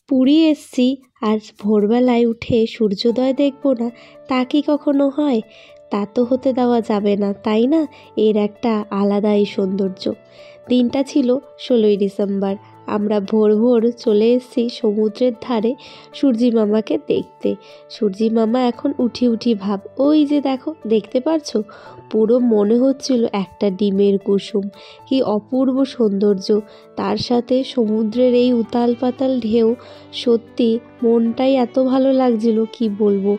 পুরী এসছি আর ভোরবেলায় উঠে সূর্যোদয় দেখব না, তা কি কখনো হয়? তা তো হতে দেওয়া যাবে না, তাই না? এর একটা আলাদাই সৌন্দর্য। দিনটা ছিল 16ই ডিসেম্বর। আমরা ভোর ভোর চলে এসেছি সমুদ্রের ধারে সূর্যি মামাকে দেখতে। সূর্যি মামা এখন উঠি উঠি ভাব। ওই যে দেখো, দেখতে পারছো? পুরো মনে হচ্ছিল একটা ডিমের কুসুম। কি অপূর্ব সৌন্দর্য, তার সাথে সমুদ্রের এই উতাল পাতাল ঢেউ। সত্যি মনটাই এত ভালো লাগছিল, কি বলবো।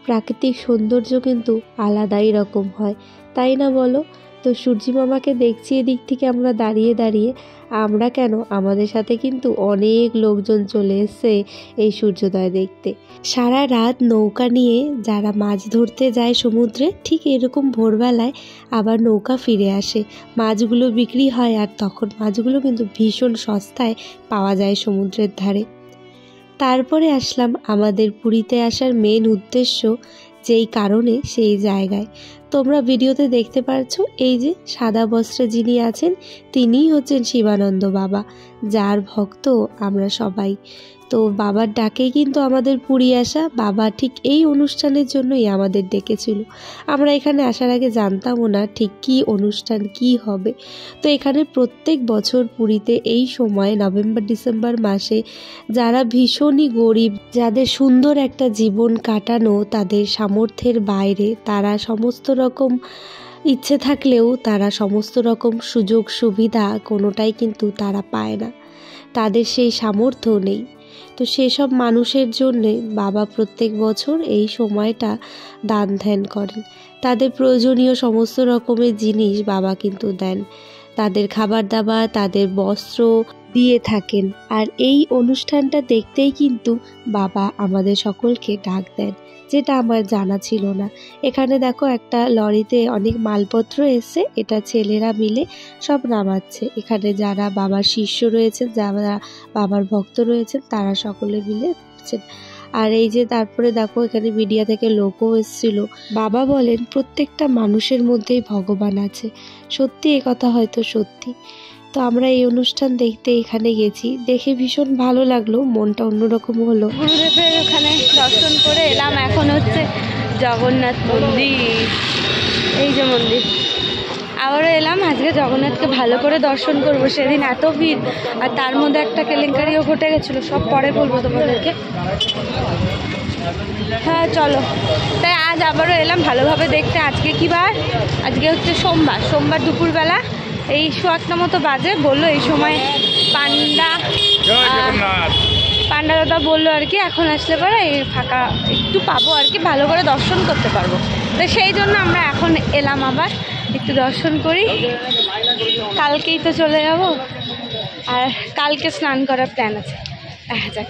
প্রাকৃতিক সৌন্দর্য কিন্তু আলাদাই রকম হয়, তাই না বলো? তো সূর্যি মামাকে দেখছি এদিক থেকে আমরা দাঁড়িয়ে দাঁড়িয়ে। আমরা কেন, আমাদের সাথে কিন্তু অনেক লোকজন চলে এসছে এই সূর্যোদয় দেখতে। সারা রাত নৌকা নিয়ে যারা মাছ ধরতে যায় সমুদ্রে, ঠিক এরকম ভোরবেলায় আবার নৌকা ফিরে আসে, মাছগুলো বিক্রি হয়, আর তখন মাছগুলো কিন্তু ভীষণ সস্তায় পাওয়া যায় সমুদ্রের ধারে। তারপরে আসলাম আমাদের পুরীতে আসার মেন উদ্দেশ্য, যেই কারণে সেই জায়গায় তোমরা ভিডিওতে দেখতে পাচ্ছ, এই যে সাদা বস্ত্রে যিনি আছেন তিনিই হচ্ছেন শিবানন্দ বাবা, যার ভক্ত আমরা সবাই। তো বাবার ডাকেই কিন্তু আমাদের পুরী আসা। বাবা ঠিক এই অনুষ্ঠানের জন্যই আমাদের ডেকেছিল। আমরা এখানে আসার আগে জানতামও না ঠিক কী অনুষ্ঠান কী হবে। তো এখানে প্রত্যেক বছর পুরীতে এই সময় নভেম্বর ডিসেম্বর মাসে যারা ভীষণই গরিব, যাদের সুন্দর একটা জীবন কাটানো তাদের সামর্থ্যের বাইরে, তারা সমস্ত রকম ইচ্ছে থাকলেও তারা সমস্ত রকম সুযোগ সুবিধা কোনোটাই কিন্তু তারা পায় না, তাদের সেই সামর্থ্য নেই। তো সেসব মানুষের জন্যে বাবা প্রত্যেক বছর এই সময়টা দান ধ্যান করেন। তাদের প্রয়োজনীয় সমস্ত রকমের জিনিস বাবা কিন্তু দেন, তাদের খাবার দাবার, তাদের বস্ত্র দিয়ে থাকেন। আর এই অনুষ্ঠানটা দেখতেই কিন্তু বাবা আমাদের সকলকে ডাক দেন, যেটা আমার জানা ছিল না। এখানে দেখো একটা লরিতে অনেক মালপত্র এসছে, এটা ছেলেরা মিলে সব নামাচ্ছে। এখানে যারা বাবার শিষ্য রয়েছেন, যারা বাবার ভক্ত রয়েছেন, তারা সকলে মিলে করছেন। আর এই যে তারপরে দেখো এখানে মিডিয়া থেকে লোকও এসেছিল। বাবা বলেন প্রত্যেকটা মানুষের মধ্যেই ভগবান আছে। সত্যি এ কথা হয়তো সত্যি। তো আমরা এই অনুষ্ঠান দেখতে এখানে গেছি, দেখে ভীষণ ভালো লাগলো, মনটা অন্যরকম হলো। গুরুদেবের ওখানে দর্শন করে এলাম। এখন হচ্ছে জগন্নাথ মন্দির, এই যে মন্দির। আবারও এলাম, আজকে জগন্নাথকে ভালো করে দর্শন করব। সেদিন এত ভিড়, আর তার মধ্যে একটা কেলেঙ্কারিও ঘটে গেছিলো, সব পরে বলবো তোমাদেরকে। হ্যাঁ চলো, তাই আজ আবারও এলাম ভালোভাবে দেখতে। আজকে কি বার? আজকে হচ্ছে সোমবার দুপুরবেলা এই 1:15 মতো বাজে। বললো এই সময় পান্ডা দাদা বললো আর কি, এখন আসলে পরে এই ফাঁকা একটু পাবো আর কি, ভালো করে দর্শন করতে পারবো। তো সেই জন্য আমরা এখন এলাম, আবার একটু দর্শন করি। কালকেই তো চলে যাব, আর কালকে স্নান করার প্ল্যান আছে। দেখা যাক।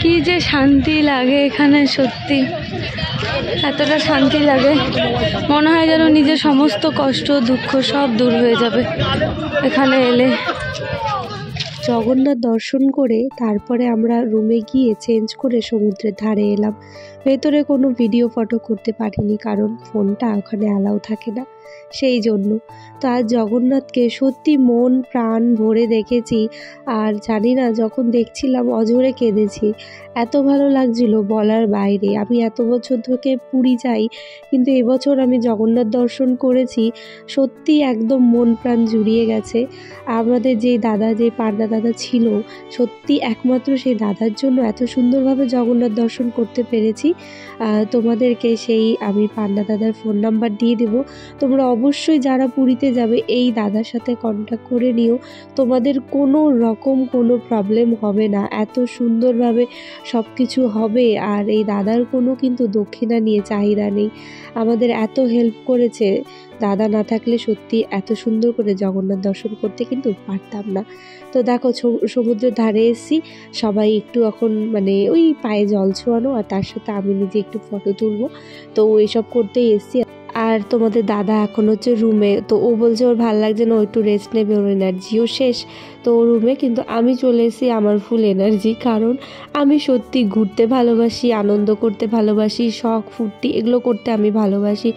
কি যে শান্তি লাগে এখানে, সত্যি এতটা শান্তি লাগে, মনে হয় যেন নিজের সমস্ত কষ্ট দুঃখ সব দূর হয়ে যাবে এখানে এলে। জগন্নাথ দর্শন করে তারপরে আমরা রুমে গিয়ে চেঞ্জ করে সমুদ্রের ধারে এলাম। ভেতরে কোনো ভিডিও ফটো করতে পারিনি, কারণ ফোনটা ওখানে অ্যালাউ থাকে না, সেই জন্য। তো আজ জগন্নাথকে সত্যি মন প্রাণ ভরে দেখেছি, আর জানি না যখন দেখছিলাম অঝরে কেঁদেছি, এত ভালো লাগছিল বলার বাইরে। আমি এত বছর ধরে পুরী যাই, কিন্তু এবছর আমি জগন্নাথ দর্শন করেছি, সত্যি একদম মন প্রাণ জুড়িয়ে গেছে। আমাদের যে দাদা, যে পান্ডা দাদা ছিল, সত্যি একমাত্র সেই দাদার জন্য এত সুন্দরভাবে জগন্নাথ দর্শন করতে পেরেছি। তোমাদেরকে সেই আমি পান্ডা দাদার ফোন নাম্বার দিয়ে দেবো, তোমরা অবশ্যই যারা পুরীতে যাবে এই দাদার সাথে কন্ট্যাক্ট করে নিও। তোমাদের কোনো রকম কোনো প্রবলেম হবে না, এত সুন্দরভাবে সব কিছু হবে। আর এই দাদার কোনো কিন্তু দক্ষিণা নিয়ে চাহিদা নেই, আমাদের এত হেল্প করেছে। দাদা না থাকলে সত্যি এত সুন্দর করে জগন্নাথ দর্শন করতে কিন্তু পারতাম না। তো দেখো সমুদ্রের ধারে এসেছি, সবাই একটু এখন মানে ওই পায়ে জল ছোঁয়ানো, আর তার সাথে আমি নিজে একটু ফটো তুলবো, তো এইসব করতেই এসেছি। আর তোমাদের দাদা এখন হচ্ছে রুমে, তো ও বলছে ওর ভালো লাগছে না, ও একটু রেস্ট নেবে, ওর এনার্জিও শেষ। তো রুমে, কিন্তু আমি চলে এসেছি আমার ফুল এনার্জি, কারণ আমি সত্যি ঘুরতে ভালোবাসি, আনন্দ করতে ভালোবাসি, শখ ফুর্তি এগুলো করতে আমি ভালোবাসি।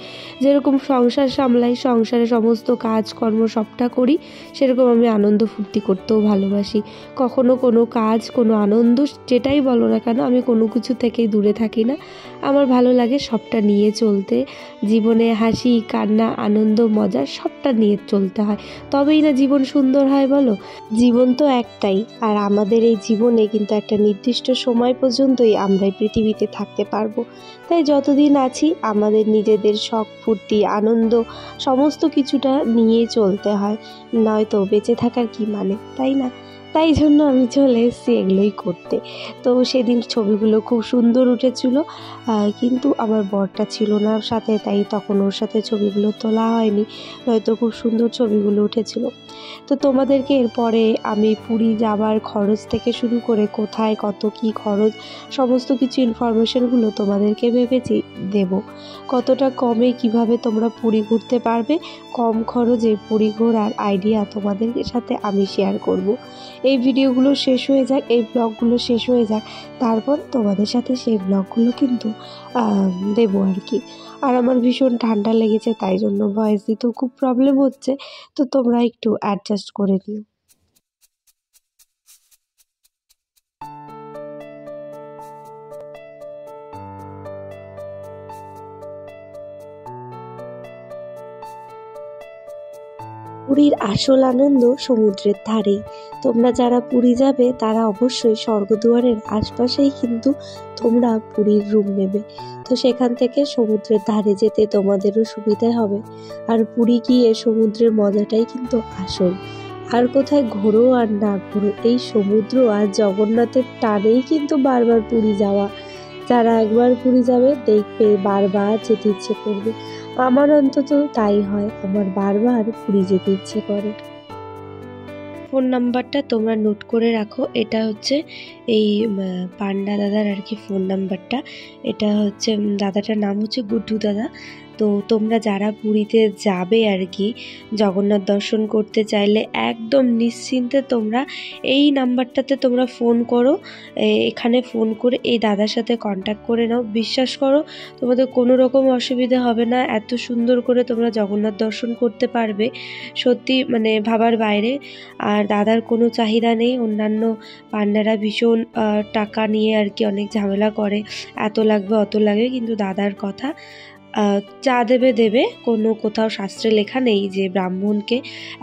যেরকম সংসার সামলাই, সংসারে সমস্ত কাজকর্ম সবটা করি, সেরকম আমি আনন্দ ফুর্তি করতেও ভালোবাসি। কখনো কোনো কাজ, কোনো আনন্দ যেটাই বলো না কেন, আমি কোনো কিছু থেকেই দূরে থাকি না। আমার ভালো লাগে সবটা নিয়ে চলতে। জীবনে হাসি, কান্না, আনন্দ, মজা সবটা নিয়ে চলতে হয়, তবেই না জীবন সুন্দর হয় বলো। জীবন তো একটাই, আর আমাদের এই জীবনে কিন্তু একটা নির্দিষ্ট সময় পর্যন্তই আমরা এই পৃথিবীতে থাকতে পারবো। তাই যতদিন আছি আমাদের নিজেদের শখ ফুর্তি, আনন্দ সমস্ত কিছুটা নিয়ে চলতে হয়, নয়তো বেঁচে থাকার কি মানে, তাই না? তাই জন্য আমি চলে এসেছি এগুলোই করতে। তো সেদিন ছবিগুলো খুব সুন্দর উঠেছিল, কিন্তু আমার বরটা ছিল না সাথে, তাই তখন ওর সাথে ছবিগুলো তোলা হয়নি, নয়তো খুব সুন্দর ছবিগুলো উঠেছিল। তো তোমাদেরকে এরপরে আমি পুরী যাবার খরচ থেকে শুরু করে কোথায় কত কি খরচ সমস্ত কিছু ইনফরমেশনগুলো তোমাদেরকে ভেবেছি দেব। কতটা কমে কিভাবে তোমরা পুরী ঘুরতে পারবে, কম খরচে পুরী ঘোরার আইডিয়া তোমাদের সাথে আমি শেয়ার করব। এই ভিডিওগুলো শেষ হয়ে যাক, এই ব্লগগুলো শেষ হয়ে যাক, তারপর তোমাদের সাথে সেই ব্লগগুলো কিন্তু দেবো আর কি। আর আমার ভীষণ ঠান্ডা লেগেছে, তাই জন্য ভয়েস দিতেও খুব প্রবলেম হচ্ছে, তো তোমরা একটু অ্যাডজাস্ট করে নিও। পুরীর আসল আনন্দ সমুদ্রের ধারেই। তোমরা যারা পুরী যাবে তারা অবশ্যই স্বর্গদুয়ারের আশপাশেই কিন্তু তোমরা পুরীর রুম নেবে, তো সেখান থেকে সমুদ্রের ধারে যেতে তোমাদেরও সুবিধা হবে। আর পুরী গিয়ে সমুদ্রের মজাটাই কিন্তু আসল। আর কোথায় ঘোরো আর না ঘোরো, এই সমুদ্র আর জগন্নাথের টানেই কিন্তু বারবার পুরী যাওয়া। যারা একবার পুরী যাবে দেখবে বারবার যেতে ইচ্ছে করবে। আমার অন্তত তাই হয়, আমার বারবার পুরী যেতে ইচ্ছে করে। ফোন নাম্বারটা তোমরা নোট করে রাখো, এটা হচ্ছে এই পান্ডা দাদার আর কি ফোন নাম্বারটা। এটা হচ্ছে দাদাটার নাম হচ্ছে গুড্ডু দাদা। তো তোমরা যারা পুরীতে যাবে আর কি, জগন্নাথ দর্শন করতে চাইলে একদম নিশ্চিন্তে তোমরা এই নাম্বারটাতে তোমরা ফোন করো। এখানে ফোন করে এই দাদার সাথে কন্ট্যাক্ট করে নাও। বিশ্বাস করো তোমাদের কোনো রকম অসুবিধা হবে না, এত সুন্দর করে তোমরা জগন্নাথ দর্শন করতে পারবে, সত্যি মানে ভাবার বাইরে। আর দাদার কোনো চাহিদা নেই। অন্যান্য পান্ডারা ভীষণ টাকা নিয়ে আর কি অনেক ঝামেলা করে, এত লাগবে অত লাগবে, কিন্তু দাদার কথা যা দেবে দেবে। কোনো কোথাও শাস্ত্রে লেখা নেই যে ব্রাহ্মণকে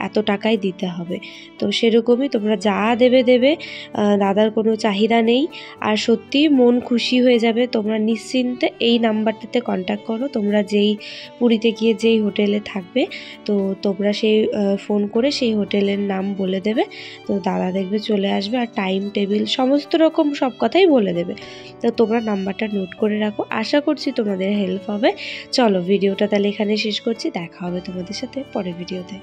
এত টাকাই দিতে হবে, তো সেরকমই তোমরা যা দেবে দেবে। দাদার কোনো চাহিদা নেই, আর সত্যি মন খুশি হয়ে যাবে। তোমরা নিশ্চিন্তে এই নাম্বারটাতে কন্ট্যাক্ট করো। তোমরা যেই পুরীতে গিয়ে যেই হোটেলে থাকবে, তো তোমরা সেই ফোন করে সেই হোটেলের নাম বলে দেবে, তো দাদা দেখবে চলে আসবে, আর টাইম টেবিল সমস্ত রকম সব কথাই বলে দেবে। তো তোমরা নাম্বারটা নোট করে রাখো, আশা করছি তোমাদের হেল্প হবে। চলো ভিডিওটা তাহলে এখানে শেষ করছি, দেখা হবে তোমাদের সাথে পরের ভিডিওতে।